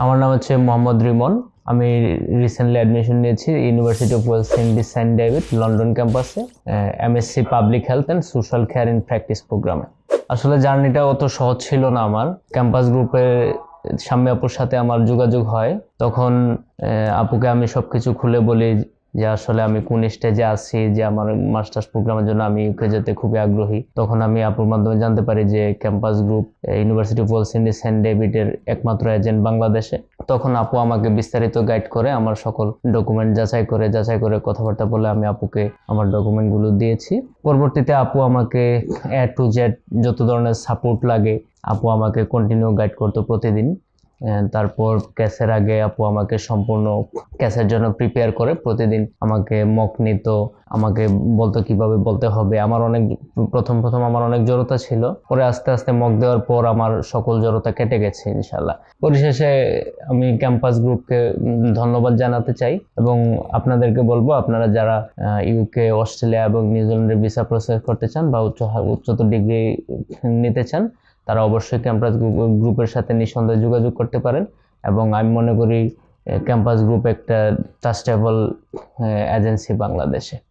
আমার নাম হচ্ছে মোহাম্মদ রিমন। আমি রিসেন্টলি অ্যাডমিশন নিয়েছি University of Wales Indies Saint David London ক্যাম্পাসে, MSc public health and social care in practice প্রোগ্রামে। আসলে জার্নিটা অত সহজ ছিল না আমার। ক্যাম্পাস গ্রুপের শাম্মী আপুর সাথে আমার যোগাযোগ হয়, তখন আপুকে আমি সবকিছু খুলে বলি যে আসলে আমি কোন স্টেজে আছি, যে আমার মাস্টার্স প্রোগ্রামের জন্য আমি ইউকে যেতে খুবই আগ্রহী। তখন আমি আপুর মাধ্যমে জানতে পারি যে campus group University of Wales Indies Saint ডেভিডের একমাত্র এজেন্ট বাংলাদেশে। তখন আপু আমাকে বিস্তারিত গাইড করে, আমার সকল ডকুমেন্ট যাচাই করে কথাবার্তা বলে আমি আপুকে আমার ডকুমেন্টগুলো দিয়েছি। পরবর্তীতে আপু আমাকে এ টু জেড যত ধরনের সাপোর্ট লাগে আপু আমাকে কন্টিনিউ গাইড করতো প্রতিদিন। তারপর ক্যাসের আগে আপু আমাকে সম্পূর্ণ ক্যাসের জন্য প্রিপেয়ার করে প্রতিদিন আমাকে মক নিত, আমাকে বলতো কিভাবে বলতে হবে। আমার অনেক প্রথম আমার অনেক জড়তা ছিল, পরে আস্তে আস্তে মক দেওয়ার পর আমার সকল জড়তা কেটে গেছে ইনশাল্লাহ। পরিশেষে আমি ক্যাম্পাস গ্রুপকে ধন্যবাদ জানাতে চাই এবং আপনাদেরকে বলবো, আপনারা যারা ইউকে, অস্ট্রেলিয়া এবং নিউজিল্যান্ডের ভিসা প্রসেস করতে চান বা উচ্চতর ডিগ্রি নিতে চান, তারা অবশ্যই ক্যাম্পাস গ্রুপের সাথে নিঃসন্দেহে যোগাযোগ করতে পারেন। এবং আমি মনে করি ক্যাম্পাস গ্রুপ একটা ট্রাস্টেবল এজেন্সি বাংলাদেশে।